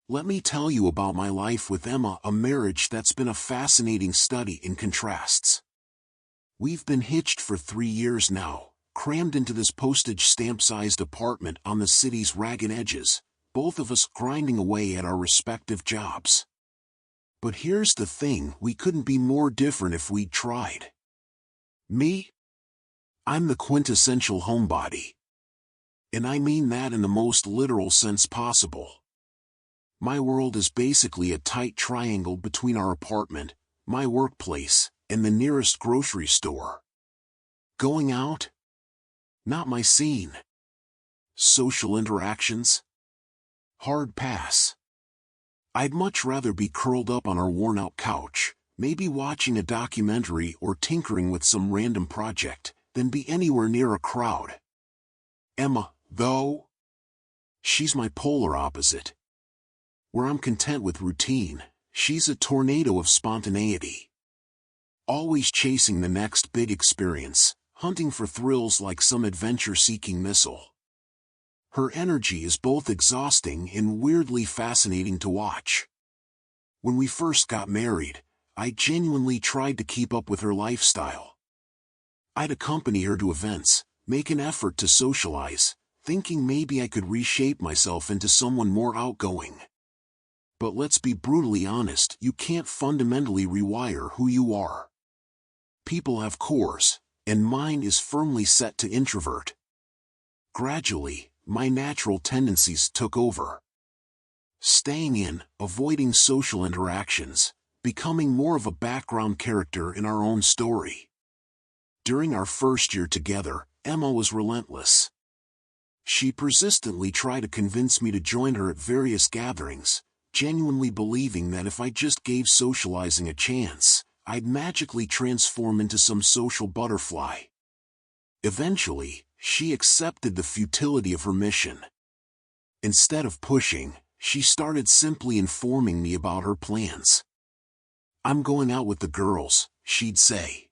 Let me tell you about my life with Emma, a marriage that's been a fascinating study in contrasts. We've been hitched for 3 years now, crammed into this postage stamp-sized apartment on the city's ragged edges, both of us grinding away at our respective jobs. But here's the thing, we couldn't be more different if we'd tried. Me? I'm the quintessential homebody. And I mean that in the most literal sense possible. My world is basically a tight triangle between our apartment, my workplace, and the nearest grocery store. Going out? Not my scene. Social interactions? Hard pass. I'd much rather be curled up on our worn-out couch, maybe watching a documentary or tinkering with some random project, than be anywhere near a crowd. Emma, though? She's my polar opposite. Where I'm content with routine, she's a tornado of spontaneity. Always chasing the next big experience, hunting for thrills like some adventure-seeking missile. Her energy is both exhausting and weirdly fascinating to watch. When we first got married, I genuinely tried to keep up with her lifestyle. I'd accompany her to events, make an effort to socialize, thinking maybe I could reshape myself into someone more outgoing. But let's be brutally honest, you can't fundamentally rewire who you are. People have cores, and mine is firmly set to introvert. Gradually, my natural tendencies took over. Staying in, avoiding social interactions, becoming more of a background character in our own story. During our first year together, Emma was relentless. She persistently tried to convince me to join her at various gatherings, genuinely believing that if I just gave socializing a chance, I'd magically transform into some social butterfly. Eventually, she accepted the futility of her mission. Instead of pushing, she started simply informing me about her plans. "I'm going out with the girls," she'd say.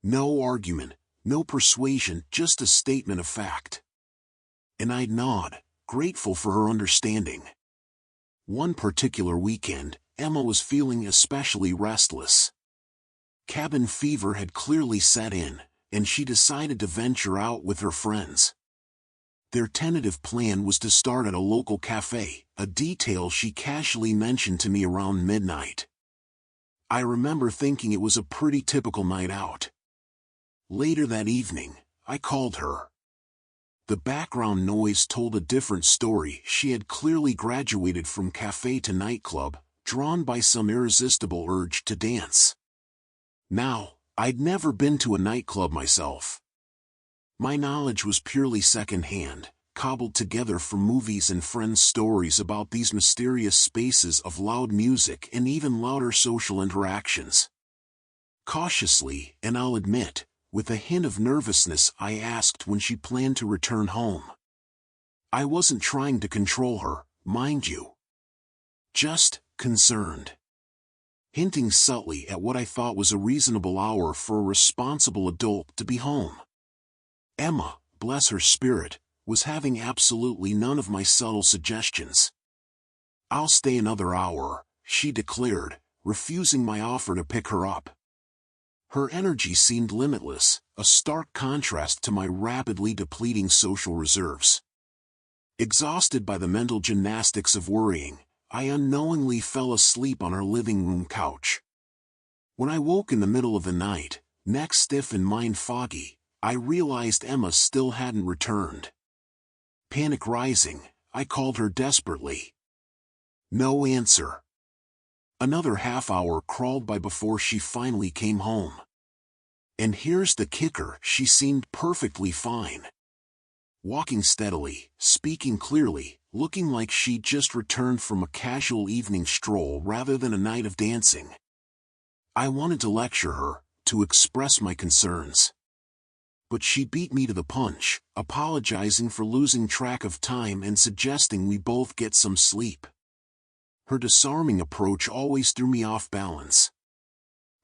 No argument, no persuasion, just a statement of fact. And I'd nod, grateful for her understanding. One particular weekend, Emma was feeling especially restless. Cabin fever had clearly set in, and she decided to venture out with her friends. Their tentative plan was to start at a local cafe, a detail she casually mentioned to me around midnight. I remember thinking it was a pretty typical night out. Later that evening, I called her. The background noise told a different story. She had clearly graduated from cafe to nightclub, drawn by some irresistible urge to dance. Now, I'd never been to a nightclub myself. My knowledge was purely second-hand, cobbled together from movies and friends' stories about these mysterious spaces of loud music and even louder social interactions. Cautiously, and I'll admit, with a hint of nervousness, I asked when she planned to return home. I wasn't trying to control her, mind you. Just concerned. Hinting subtly at what I thought was a reasonable hour for a responsible adult to be home. Emma, bless her spirit, was having absolutely none of my subtle suggestions. "I'll stay another hour," she declared, refusing my offer to pick her up. Her energy seemed limitless, a stark contrast to my rapidly depleting social reserves. Exhausted by the mental gymnastics of worrying, I unknowingly fell asleep on our living room couch. When I woke in the middle of the night, neck stiff and mind foggy, I realized Emma still hadn't returned. Panic rising, I called her desperately. No answer. Another half hour crawled by before she finally came home. And here's the kicker, she seemed perfectly fine. Walking steadily, speaking clearly, looking like she'd just returned from a casual evening stroll rather than a night of dancing. I wanted to lecture her, to express my concerns. But she beat me to the punch, apologizing for losing track of time and suggesting we both get some sleep. Her disarming approach always threw me off balance.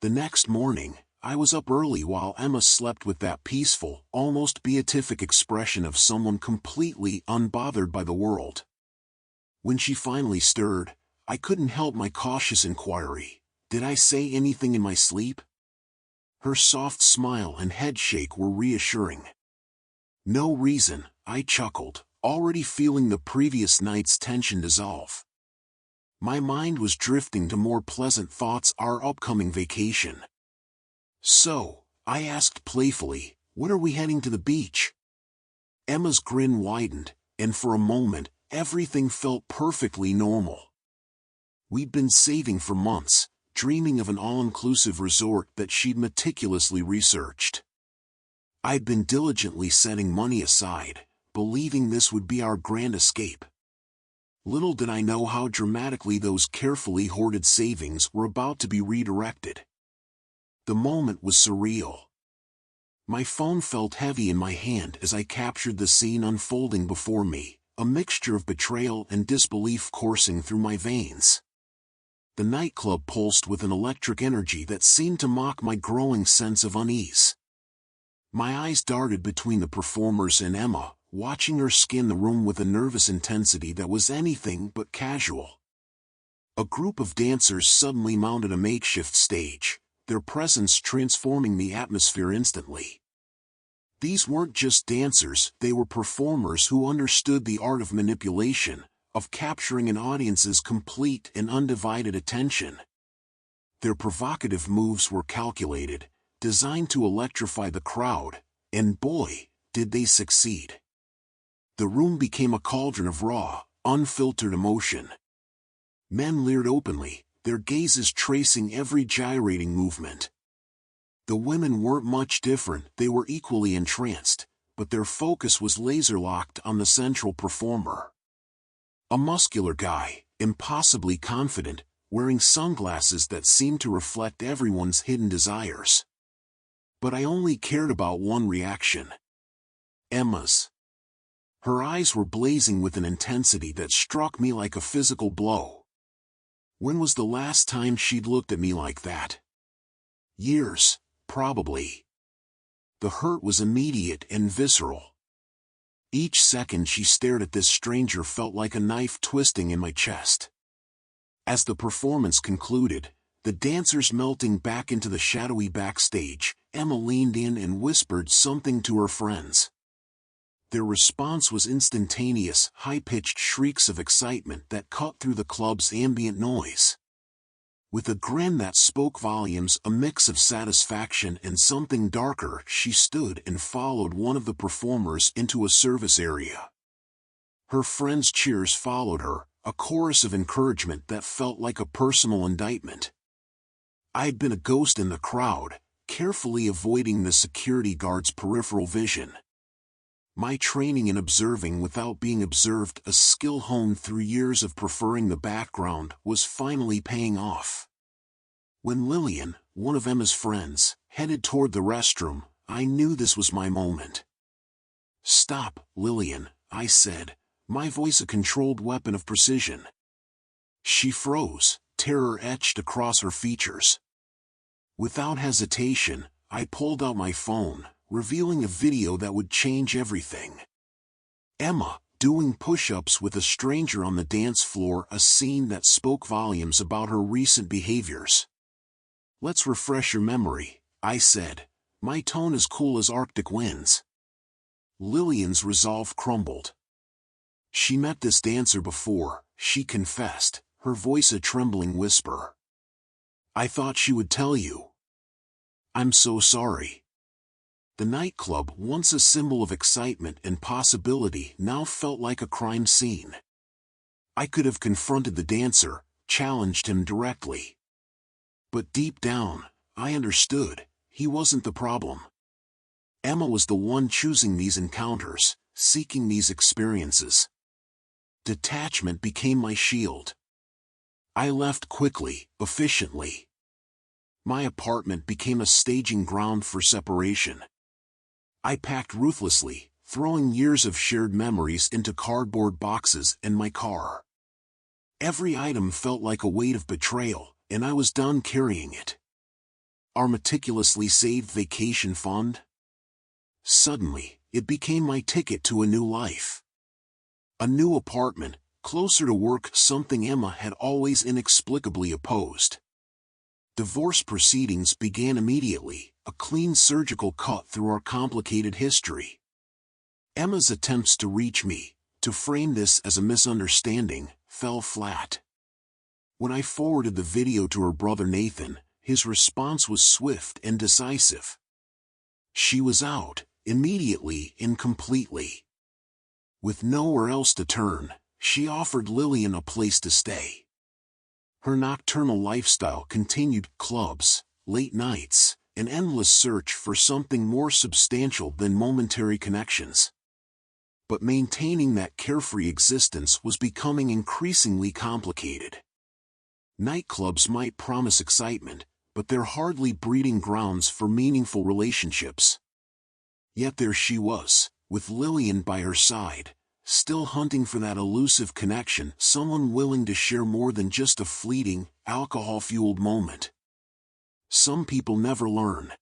The next morning, I was up early while Emma slept with that peaceful, almost beatific expression of someone completely unbothered by the world. When she finally stirred, I couldn't help my cautious inquiry. Did I say anything in my sleep? Her soft smile and headshake were reassuring. No reason, I chuckled, already feeling the previous night's tension dissolve. My mind was drifting to more pleasant thoughts, our upcoming vacation. So, I asked playfully, when are we heading to the beach? Emma's grin widened, and for a moment, everything felt perfectly normal. We'd been saving for months, dreaming of an all-inclusive resort that she'd meticulously researched. I'd been diligently setting money aside, believing this would be our grand escape. Little did I know how dramatically those carefully hoarded savings were about to be redirected. The moment was surreal. My phone felt heavy in my hand as I captured the scene unfolding before me, a mixture of betrayal and disbelief coursing through my veins. The nightclub pulsed with an electric energy that seemed to mock my growing sense of unease. My eyes darted between the performers and Emma, watching her scan the room with a nervous intensity that was anything but casual. A group of dancers suddenly mounted a makeshift stage, their presence transforming the atmosphere instantly. These weren't just dancers, they were performers who understood the art of manipulation, of capturing an audience's complete and undivided attention. Their provocative moves were calculated, designed to electrify the crowd, and boy, did they succeed. The room became a cauldron of raw, unfiltered emotion. Men leered openly, their gazes tracing every gyrating movement. The women weren't much different, they were equally entranced, but their focus was laser-locked on the central performer. A muscular guy, impossibly confident, wearing sunglasses that seemed to reflect everyone's hidden desires. But I only cared about one reaction. Emma's. Her eyes were blazing with an intensity that struck me like a physical blow. When was the last time she'd looked at me like that? Years, probably. The hurt was immediate and visceral. Each second she stared at this stranger felt like a knife twisting in my chest. As the performance concluded, the dancers melting back into the shadowy backstage, Emma leaned in and whispered something to her friends. Their response was instantaneous, high-pitched shrieks of excitement that cut through the club's ambient noise. With a grin that spoke volumes, a mix of satisfaction and something darker, she stood and followed one of the performers into a service area. Her friends' cheers followed her, a chorus of encouragement that felt like a personal indictment. I'd been a ghost in the crowd, carefully avoiding the security guard's peripheral vision. My training in observing without being observed, a skill honed through years of preferring the background, was finally paying off. When Lillian, one of Emma's friends, headed toward the restroom, I knew this was my moment. "Stop, Lillian," I said, my voice a controlled weapon of precision. She froze, terror etched across her features. Without hesitation, I pulled out my phone, revealing a video that would change everything. Emma, doing push-ups with a stranger on the dance floor, a scene that spoke volumes about her recent behaviors. "Let's refresh your memory," I said, my tone as cool as Arctic winds. Lillian's resolve crumbled. She met this dancer before, she confessed, her voice a trembling whisper. "I thought she would tell you. I'm so sorry." The nightclub, once a symbol of excitement and possibility, now felt like a crime scene. I could have confronted the dancer, challenged him directly. But deep down, I understood, he wasn't the problem. Emma was the one choosing these encounters, seeking these experiences. Detachment became my shield. I left quickly, efficiently. My apartment became a staging ground for separation. I packed ruthlessly, throwing years of shared memories into cardboard boxes and my car. Every item felt like a weight of betrayal, and I was done carrying it. Our meticulously saved vacation fund? Suddenly, it became my ticket to a new life. A new apartment, closer to work, something Emma had always inexplicably opposed. Divorce proceedings began immediately, a clean surgical cut through our complicated history. Emma's attempts to reach me, to frame this as a misunderstanding, fell flat. When I forwarded the video to her brother Nathan, his response was swift and decisive. She was out, immediately and completely. With nowhere else to turn, she offered Lillian a place to stay. Her nocturnal lifestyle continued: clubs, late nights, an endless search for something more substantial than momentary connections. But maintaining that carefree existence was becoming increasingly complicated. Nightclubs might promise excitement, but they're hardly breeding grounds for meaningful relationships. Yet there she was, with Lillian by her side, still hunting for that elusive connection, someone willing to share more than just a fleeting, alcohol-fueled moment. Some people never learn.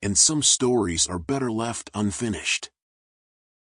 And some stories are better left unfinished.